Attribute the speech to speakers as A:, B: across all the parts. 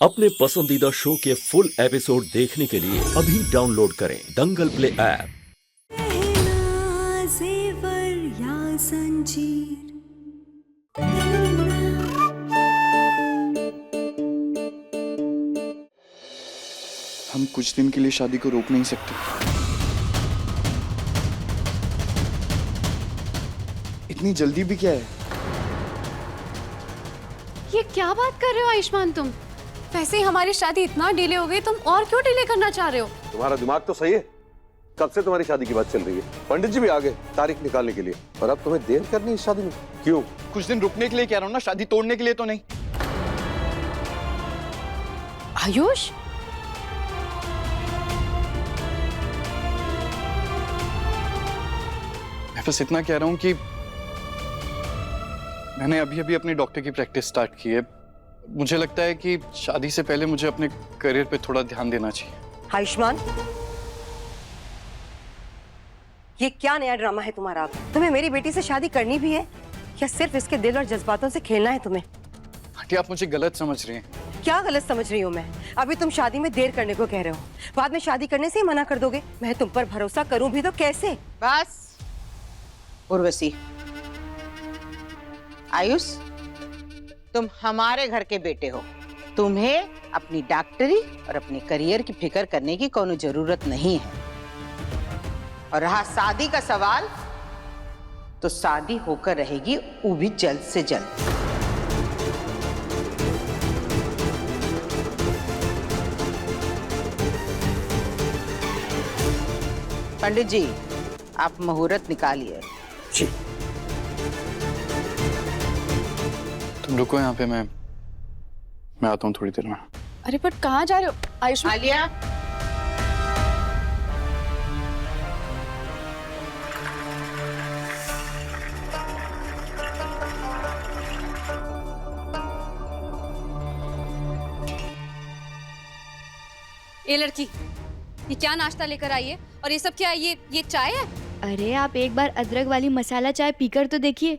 A: अपने पसंदीदा शो के फुल एपिसोड देखने के लिए अभी डाउनलोड करें दंगल प्ले ऐप।
B: हम कुछ दिन के लिए शादी को रोक नहीं सकते। इतनी जल्दी भी क्या है?
C: ये क्या बात कर रहे हो आयुष्मान तुम? वैसे ही हमारी शादी इतना डिले हो गई, तुम और क्यों डिले करना चाह रहे हो?
D: तुम्हारा दिमाग तो सही है। कब से तुम्हारी शादी की बात चल रही है, पंडित जी भी आ गए तारीख निकालने के लिए, और अब तुम्हें देर करनी है इस शादी में? क्यों?
B: कुछ दिन रुकने के लिए कह रहा हूँ ना, शादी तोड़ने के लिए तो नहीं।
C: आयुष,
B: मैं बस इतना कह रहा हूँ कि मैंने अभी अभी अपनी डॉक्टर की प्रैक्टिस स्टार्ट की है। मुझे लगता है कि शादी से पहले मुझे अपने करियर पे थोड़ा ध्यान देना चाहिए।
E: आयुष्मान, ये क्या नया ड्रामा है तुम्हारा? तुम्हें मेरी बेटी से शादी करनी भी है या सिर्फ इसके दिल और जज्बातों से खेलना है तुम्हें?
B: आंटी, आप मुझे गलत समझ रही हैं।
E: क्या गलत समझ रही हूँ मैं? अभी तुम शादी में देर करने को कह रहे हो, बाद में शादी करने से ही मना कर दोगे। मैं तुम पर भरोसा करूं भी तो कैसे?
F: बस उर्वशी, आयुष, तुम हमारे घर के बेटे हो। तुम्हें अपनी डॉक्टरी और अपने करियर की फिक्र करने की कोनो जरूरत नहीं है। और रहा शादी का सवाल, तो शादी होकर रहेगी, वो भी जल्द से जल्द। पंडित जी, आप मुहूर्त निकालिए।
B: जी। तुम रुको यहाँ पे, मैं आता हूँ थोड़ी देर में।
C: अरे बट कहाँ जा रहे हो आयुष्मान?
F: आलिया,
C: ये लड़की, ये क्या नाश्ता लेकर आई है? और ये सब क्या है? ये चाय है?
G: अरे आप एक बार अदरक वाली मसाला चाय पीकर तो देखिए,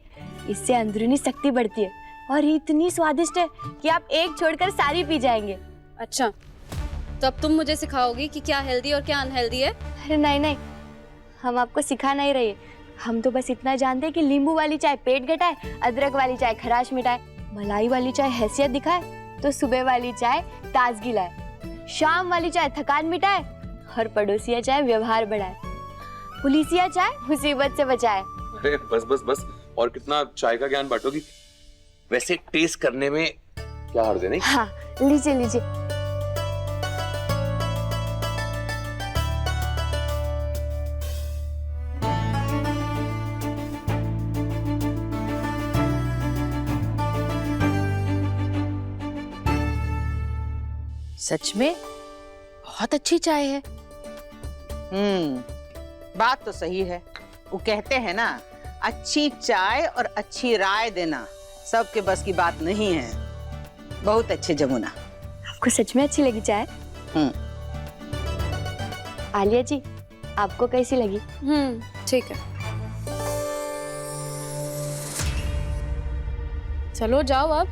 G: इससे अंदरूनी शक्ति बढ़ती है और इतनी स्वादिष्ट है कि आप एक छोड़कर सारी पी जाएंगे।
C: अच्छा, तो अब तुम मुझे सिखाओगी कि क्या हेल्दी और क्या अनहेल्दी है?
G: अरे नहीं नहीं, हम आपको सिखा नहीं रहे, हम तो बस इतना जानते हैं कि नींबू वाली चाय पेट घटाए, अदरक वाली चाय खराश मिटाए, मलाई वाली चाय हैसियत दिखाए, तो सुबह वाली चाय ताजगी लाए, शाम वाली चाय थकान मिटाए और पड़ोसिया चाय व्यवहार बढ़ाए, पुलिसिया चाय मुसीबत से बचाए।
H: अरे बस बस बस, और कितना चाय का ज्ञान बांटोगी? वैसे टेस्ट करने में क्या हर्ज है? नहीं?
G: हाँ, लीजिए लीजिए।
F: सच में बहुत अच्छी चाय है। बात तो सही है। वो कहते हैं ना, अच्छी चाय और अच्छी राय देना सबके बस की बात नहीं है। बहुत अच्छे जमुना।
G: आपको सच में अच्छी लगी चाय? आलिया जी, आपको कैसी लगी?
C: ठीक है, चलो जाओ अब।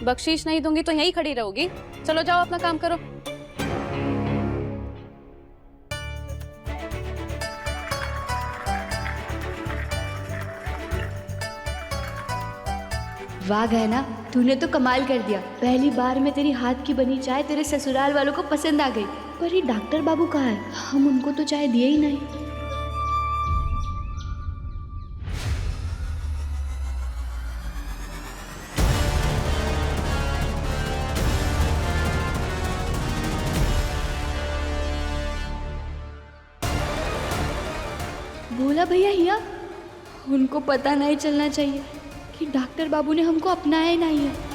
C: बख्शीश नहीं दूंगी तो यहीं खड़ी रहोगी। चलो जाओ, अपना काम करो।
G: वाह गहना, तूने तो कमाल कर दिया। पहली बार में तेरी हाथ की बनी चाय तेरे ससुराल वालों को पसंद आ गई। पर ये डॉक्टर बाबू कहाँ है? हम उनको तो चाय दिए ही नहीं। बोला भैया हिया, उनको पता नहीं चलना चाहिए कि डॉक्टर बाबू ने हमको अपनाया ही नहीं है।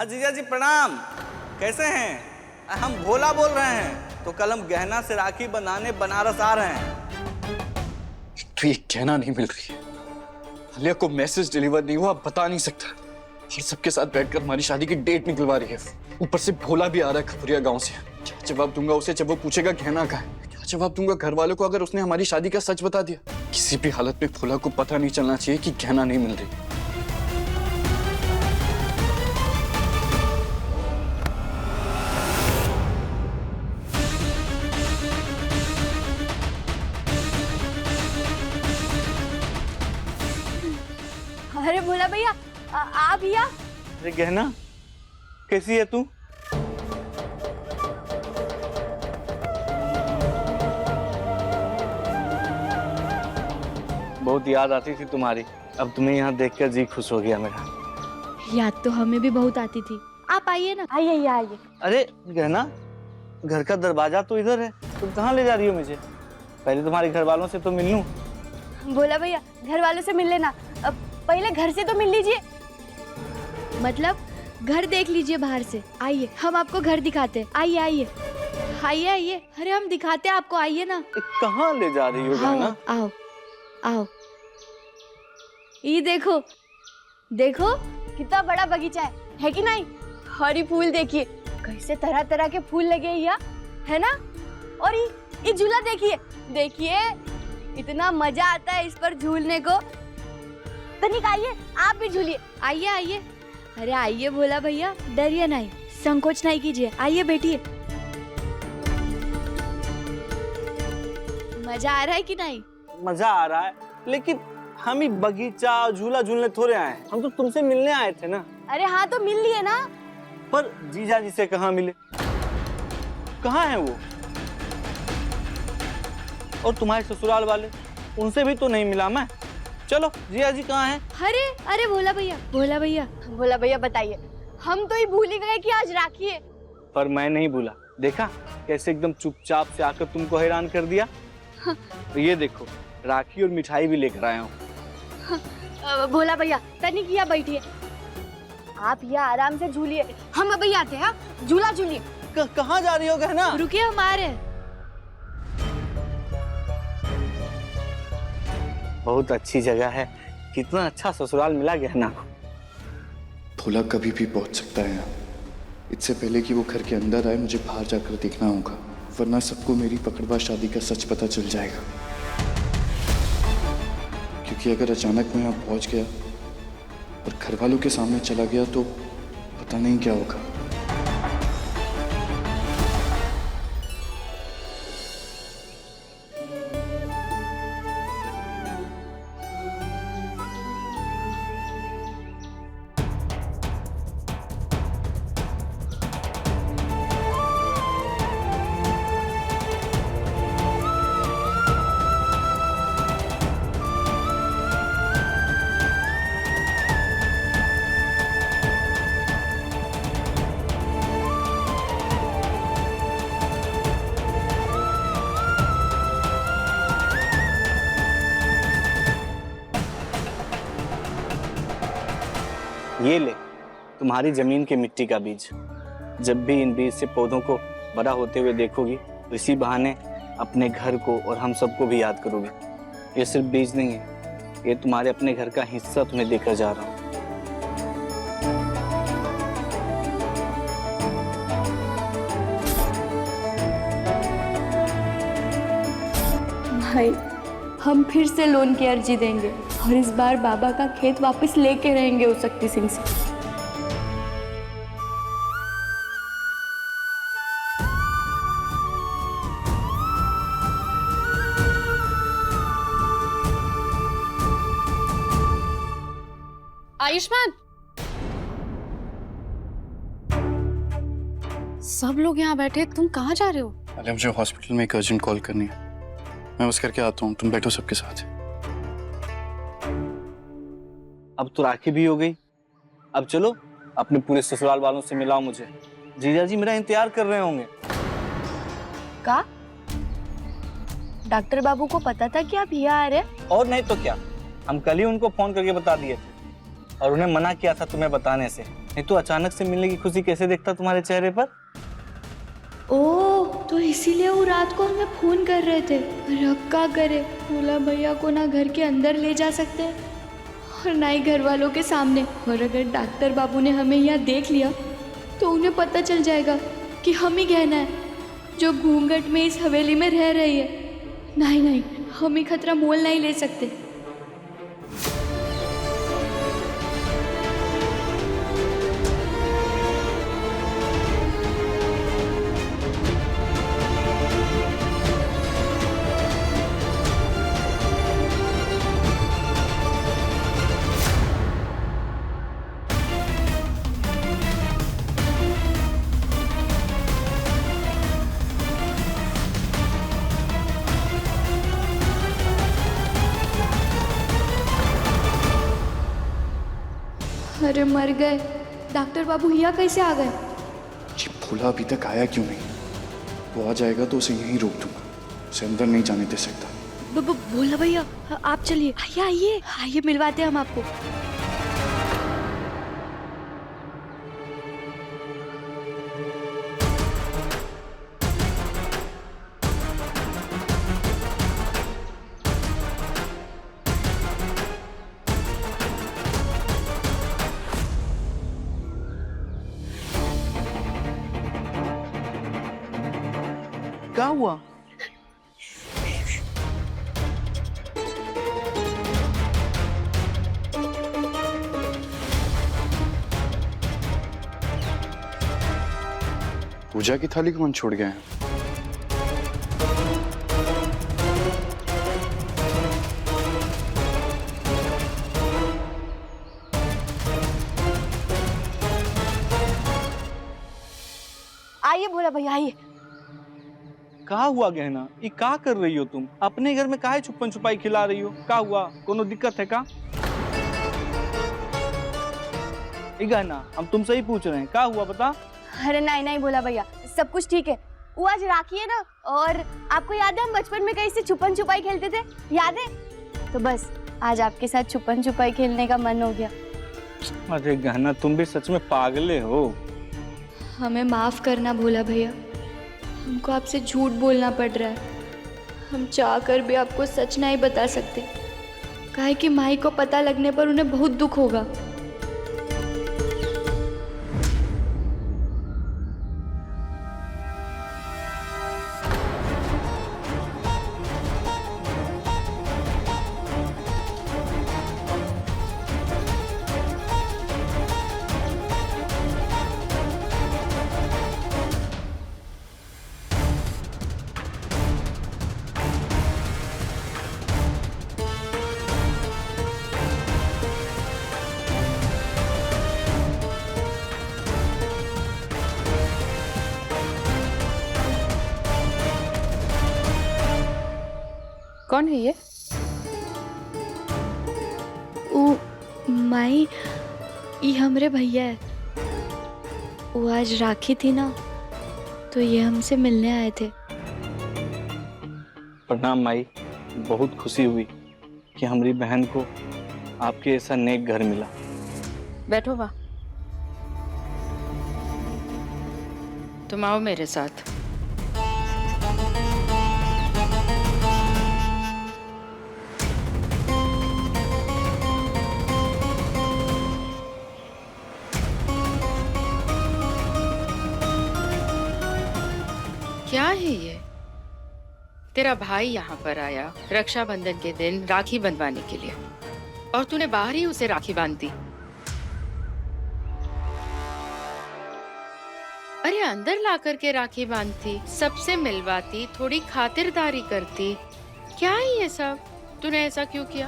I: जीजा जी प्रणाम, कैसे हैं? हम भोला बोल रहे हैं। तो कल हम गहना से राखी बनाने बनारस आ रहे हैं।
B: तो ये गहना नहीं मिल रही है। आलिया को मैसेज डिलीवर नहीं हुआ, बता नहीं सकता। और सबके साथ बैठकर हमारी शादी की डेट निकलवा रही है। ऊपर से भोला भी आ रहा है खपुरिया गांव से। क्या जवाब दूंगा उसे जब वो पूछेगा गहना कहाँ है? क्या जवाब दूंगा घर वालों को अगर उसने हमारी शादी का सच बता दिया? किसी भी हालत में भोला को पता नहीं चलना चाहिए कि गहना नहीं मिल रही।
G: अरे भोला भैया आप भैया।
I: अरे गहना, कैसी है तू? बहुत याद आती थी तुम्हारी। अब तुम्हें यहाँ देखकर जी खुश हो गया मेरा।
G: याद तो हमें भी बहुत आती थी। आप आइए ना, आइए आइए।
I: अरे गहना, घर का दरवाजा तो इधर है, तुम कहाँ ले जा रही हो मुझे? पहले तुम्हारे घर वालों से तो मिल लूं।
G: भोला भैया घर वालों से मिल लेना, पहले घर से तो मिल लीजिए। मतलब घर देख लीजिए बाहर से। आइए हम आपको घर दिखाते हैं। आइए आइए आइए आइए। अरे हम दिखाते हैं आपको, आइए ना।
I: कहाँ ले जा रही हो गहना?
G: आओ आओ। ये देखो देखो कितना बड़ा बगीचा है कि नहीं? हरी फूल देखिए, कैसे तरह तरह के फूल लगे यहाँ, है ना? और ये झूला देखिए, देखिए इतना मजा आता है इस पर झूलने को। तनिक आइए, आप भी झूलिए। आइए आइए। अरे आइए भोला भैया, डरिए नहीं, संकोच नहीं कीजिए। आइए बैठिए। मजा आ रहा है कि नहीं?
I: मजा आ रहा है, लेकिन हम ही बगीचा झूला झूलने थोड़े आए हैं। हम तो तुमसे मिलने आए थे ना।
G: अरे हाँ तो मिल लिए ना।
I: पर जीजा जी से कहाँ मिले? कहाँ है वो? और तुम्हारे ससुराल वाले, उनसे भी तो नहीं मिला मैं। चलो जीजा जी कहाँ हैं?
G: अरे अरे भोला भैया भोला भैया भोला भैया बताइए, हम तो ही भूल ही गए कि आज राखी है।
I: पर मैं नहीं भूला। देखा कैसे एकदम चुपचाप से आकर तुमको हैरान कर दिया। तो ये देखो, राखी और मिठाई भी लेकर आया हूँ।
G: भोला भैया तनिक यहाँ बैठिए, आप यहाँ आराम से झूलिए, हम अभी आते हैं। झूला झूलिए।
I: कहाँ जा रही हो गहना?
G: रुकिए, हम आ रहे हैं।
I: बहुत अच्छी जगह है, कितना अच्छा ससुराल मिला गहना को।
B: भोला कभी भी पहुंच सकता है यहाँ। इससे पहले कि वो घर के अंदर आए मुझे बाहर जाकर देखना होगा, वरना सबको मेरी पकड़वा शादी का सच पता चल जाएगा। क्योंकि अगर अचानक मैं यहाँ पहुंच गया और घर वालों के सामने चला गया तो पता नहीं क्या होगा।
I: ये ले तुम्हारी जमीन के मिट्टी का बीज। जब भी इन बीज से पौधों को बड़ा होते हुए देखोगी तो इसी बहाने अपने घर को और हम सबको भी याद करोगी। ये सिर्फ बीज नहीं है, ये तुम्हारे अपने घर का हिस्सा तुम्हें देकर जा रहा हूँ।
G: भाई हम फिर से लोन की अर्जी देंगे और इस बार बाबा का खेत वापस लेके रहेंगे उस शक्ति सिंह से।
C: आयुष्मान, सब लोग यहाँ बैठे, तुम कहाँ जा रहे हो?
B: अरे मुझे हॉस्पिटल में एक अर्जेंट कॉल करनी है, मैं बस करके आता हूँ। तुम बैठो सबके साथ।
I: अब तो राखी भी हो गई, अब चलो अपने पूरे ससुराल वालों से मिलाओ मुझे। जीजा जी मेरा इंतजार कर रहे होंगे।
G: का? डॉक्टर बाबू को पता था कि आप यहाँ आ रहे हैं?
I: और नहीं तो क्या, हम कल ही उनको फोन करके बता दिए थे और उन्हें मना किया था तुम्हें बताने से। नहीं तो अचानक से मिलने की खुशी कैसे देखता तुम्हारे चेहरे पर।
G: ओह, तो इसीलिए वो रात को हमें फोन कर रहे थे। पर अब क्या करे, भोला भैया को ना घर के अंदर ले जा सकते और ना ही घर वालों के सामने। और अगर डॉक्टर बाबू ने हमें यहाँ देख लिया तो उन्हें पता चल जाएगा कि हम ही गहना है जो घूंघट में इस हवेली में रह रही है। नहीं नहीं, हम ही खतरा मोल नहीं ले सकते। अरे मर गए, डॉक्टर बाबू यहाँ कैसे आ गए?
B: जी भोला अभी तक आया क्यों नहीं? वो आ जाएगा तो उसे यहीं रोक दूंगा, उसे अंदर नहीं जाने दे सकता।
G: भोला भैया आप चलिए, आइए आइए आइए, मिलवाते हैं हम आपको।
I: क्या हुआ?
B: पूजा की थाली कौन छोड़ गया है?
G: आइए भोला भैया आइए।
I: कहा हुआ गहना? ये का कर रही हो तुम? अपने घर में काहे छुपन छुपाई खिला रही हो? का हुआ? कोनो दिक्कत है का? ये गहना हम तुमसे ही पूछ रहे हैं, का हुआ बता?
G: अरे नहीं नहीं भोला भैया, सब कुछ ठीक है। वो आज राखी है ना, और आपको याद है हम बचपन में कैसे छुपन छुपाई खेलते थे, याद है? तो बस आज आपके साथ छुपन छुपाई खेलने का मन हो गया।
I: अरे गहना, तुम भी सच में पागले हो।
G: हमें माफ करना भोला भैया, हमको आपसे झूठ बोलना पड़ रहा है। हम चाह कर भी आपको सच नहीं बता सकते, काहे कि माई को पता लगने पर उन्हें बहुत दुख होगा।
C: कौन है ये?
G: ओ माई, ये हमरे भैया है। वो आज राखी थी ना, तो ये हमसे मिलने आए थे।
I: प्रणाम माई, बहुत खुशी हुई कि हमारी बहन को आपके ऐसा नेक घर मिला।
J: बैठो वाह, तुम आओ मेरे साथ। क्या है ये? तेरा भाई यहाँ पर आया रक्षाबंधन के दिन राखी बंधवाने के लिए, और तूने बाहर ही उसे राखी बांध दी। अरे अंदर ला करके राखी बांधती, सबसे मिलवाती, थोड़ी खातिरदारी करती। क्या है ये सब? तूने ऐसा क्यों किया?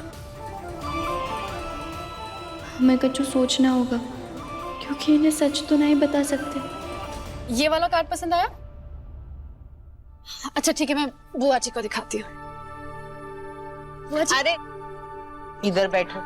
G: हमें कुछ सोचना होगा, क्योंकि इन्हें सच तो नहीं बता सकते।
C: ये वाला कार्ड पसंद आया? अच्छा ठीक है, मैं बुआ जी को दिखाती हूँ। बुआ जी,
F: अरे इधर बैठो।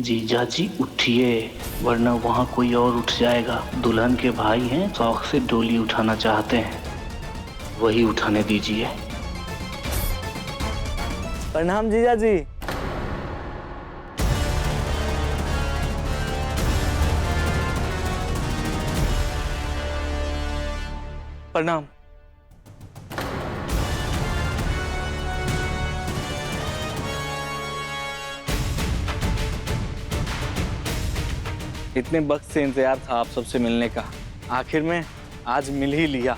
K: जीजा जी उठिए, वरना वहाँ कोई और उठ जाएगा। दुल्हन के भाई हैं, शौक से डोली उठाना चाहते हैं, वही उठाने दीजिए।
I: प्रणाम जीजा जी। प्रणाम। इतने वक्त से इंतजार था आप सबसे मिलने का, आखिर में आज मिल ही लिया।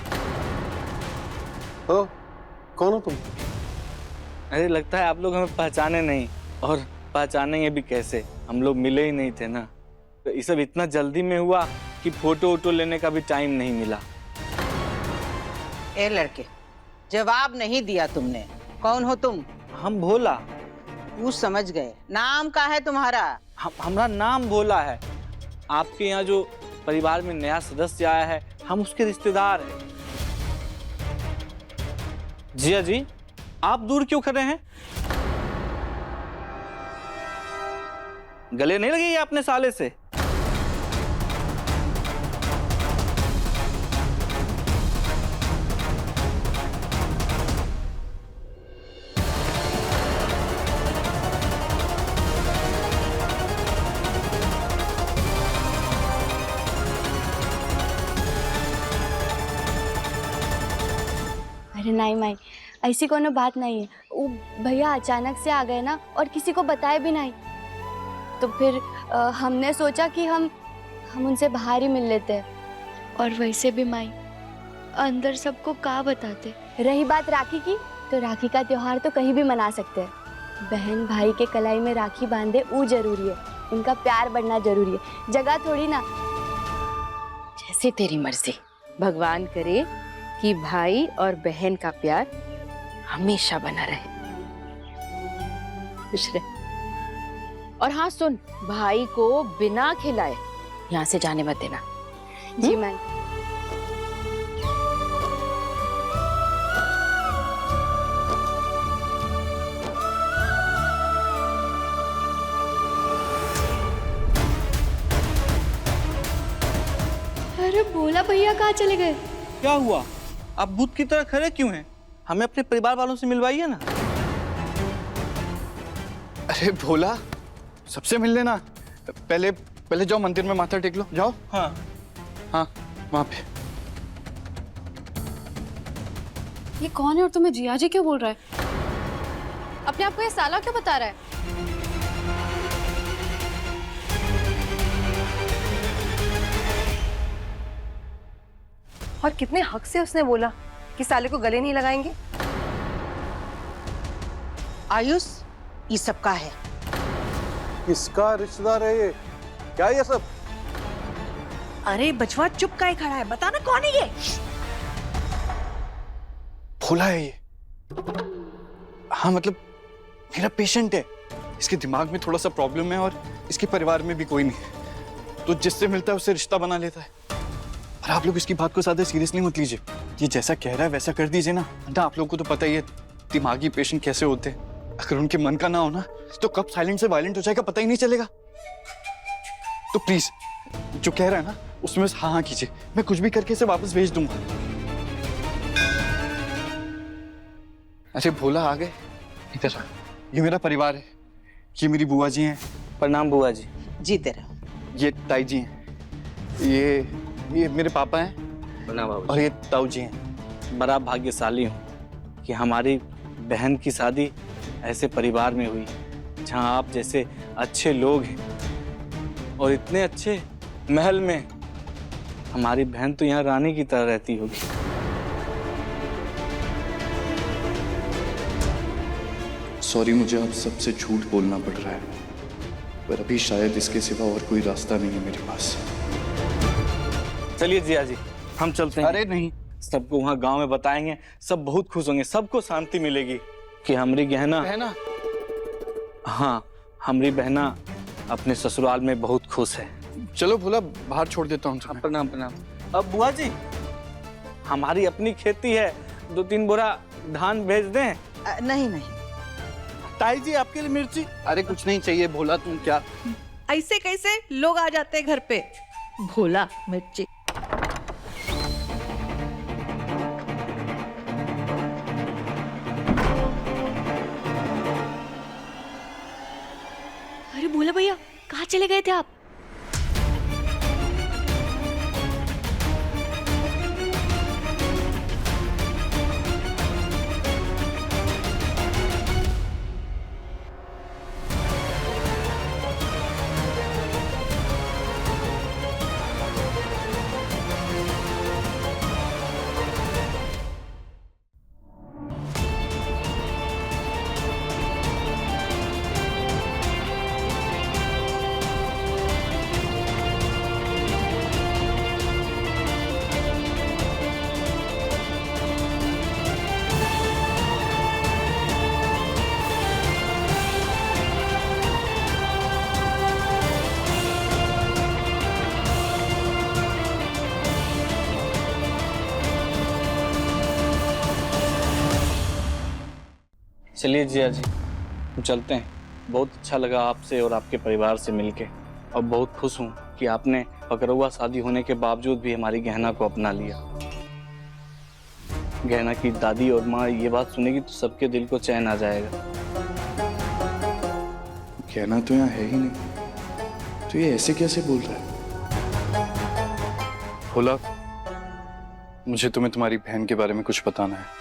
D: ओ, कौन हो तुम?
I: अरे लगता है आप लोग हमें पहचाने नहीं, और पहचानेंगे भी कैसे, हम लोग मिले ही नहीं थे ना। तो ये सब इतना जल्दी में हुआ कि फोटो वोटो लेने का भी टाइम नहीं मिला।
F: ए लड़के, जवाब नहीं दिया तुमने। कौन हो तुम?
I: हम भोला।
F: पूछ समझ गए। नाम का है तुम्हारा?
I: हमारा नाम भोला है। आपके यहाँ जो परिवार में नया सदस्य आया है, हम उसके रिश्तेदार हैं। जिया जी, आप दूर क्यों खड़े हैं? गले नहीं लगेगी अपने साले से?
G: अरे नहीं माई, ऐसी कोनो बात नहीं है। वो भैया अचानक से आ गए ना, और किसी को बताए भी नहीं, तो फिर हमने सोचा कि हम उनसे बाहर ही मिल लेते हैं। और वैसे भी माई, अंदर सबको का बताते। रही बात राखी की, तो राखी का त्योहार तो कहीं भी मना सकते हैं। बहन भाई के कलाई में राखी बांधे वो जरूरी है, उनका प्यार बढ़ना जरूरी है, जगह थोड़ी ना।
J: जैसे तेरी मर्जी। भगवान करे कि भाई और बहन का प्यार हमेशा बना रहे। खुश रहे। और हाँ सुन, भाई को बिना खिलाए यहाँ से जाने मत देना।
G: जी माई। अरे भोला भैया कहाँ चले गए?
I: क्या हुआ? आप भूत की तरह खड़े क्यों हैं? हमें अपने परिवार वालों से मिलवाइए ना।
B: अरे भोला, सबसे मिल लेना। पहले जाओ मंदिर में माथा टेक लो, जाओ।
I: हाँ
B: हाँ, वहां पे।
C: ये कौन है और तुम्हें जिया जी क्यों बोल रहा है? अपने आप को ये साला क्यों बता रहा है?
E: और कितने हक से उसने बोला कि साले को गले नहीं लगाएंगे।
F: आयुष, ये सबका है।
D: किसका रिश्तेदार है ये? क्या ये सब?
E: अरे बचवा चुप काहे खड़ा है, बताना कौन है ये?
B: भोला है ये। हाँ मतलब मेरा पेशेंट है, इसके दिमाग में थोड़ा सा प्रॉब्लम है और इसके परिवार में भी कोई नहीं है, तो जिससे मिलता है उससे रिश्ता बना लेता है। और आप लोग इसकी बात को ज्यादा सीरियसली मत लीजिए, ये जैसा कह रहा है वैसा कर दीजिए ना। आप लोगों को तो पता ही है दिमागी पेशेंट कैसे होते हैं, अगर उनके मन का ना हो ना तो कब साइलेंट से वायलेंट हो जाएगा पता ही नहीं चलेगा। तो प्लीज जो कह रहा है ना उसमें हाँ हाँ कीजिए, मैं कुछ भी करके इसे वापस भेज दूंगा। अरे भोला आ गए, इधर आ। ये मेरा परिवार है, ये मेरी बुआ जी हैं।
I: प्रणाम बुआ जी।
F: जीते रहो।
B: ये ताई जी हैं, ये मेरे पापा हैं।
I: प्रणाम बाबू।
B: और ये ताऊ जी हैं।
I: बड़ा भाग्यशाली हूँ कि हमारी बहन की शादी ऐसे परिवार में हुई जहाँ आप जैसे अच्छे लोग हैं, और इतने अच्छे महल में। हमारी बहन तो यहाँ रानी की तरह रहती होगी।
B: सॉरी, मुझे आप सबसे झूठ बोलना पड़ रहा है, पर अभी शायद इसके सिवा और कोई रास्ता नहीं है मेरे पास।
I: चलिए जिया जी, हम चलते हैं।
B: अरे नहीं,
I: सबको वहाँ गांव में बताएंगे, सब बहुत खुश होंगे, सबको शांति मिलेगी कि हमारी बहना। हाँ, हमारी बहना अपने ससुराल में बहुत खुश है।
B: चलो भोला, बाहर छोड़ देता हूँ तुम्हें।
I: प्रणाम प्रणाम। अब बुआ जी, हमारी अपनी खेती है, 2-3 बोरा धान भेज दें?
F: नहीं नहीं।
I: ताई जी आपके लिए मिर्ची?
B: अरे कुछ नहीं चाहिए भोला, तुम क्या
L: ऐसे कैसे लोग आ जाते हैं घर पे? भोला मिर्ची।
G: अरे भोला भैया, कहाँ चले गए थे आप?
I: चलिए जिया जी, हम चलते हैं। बहुत अच्छा लगा आपसे और आपके परिवार से मिलके, और बहुत खुश हूँ कि आपने पकड़ुआ शादी होने के बावजूद भी हमारी गहना को अपना लिया। गहना की दादी और माँ ये बात सुनेगी तो सबके दिल को चैन आ जाएगा।
B: गहना तो यहाँ है ही नहीं, तो ये ऐसे कैसे बोल रहा है? भोला, मुझे तुम्हें तुम्हारी बहन के बारे में कुछ बताना है।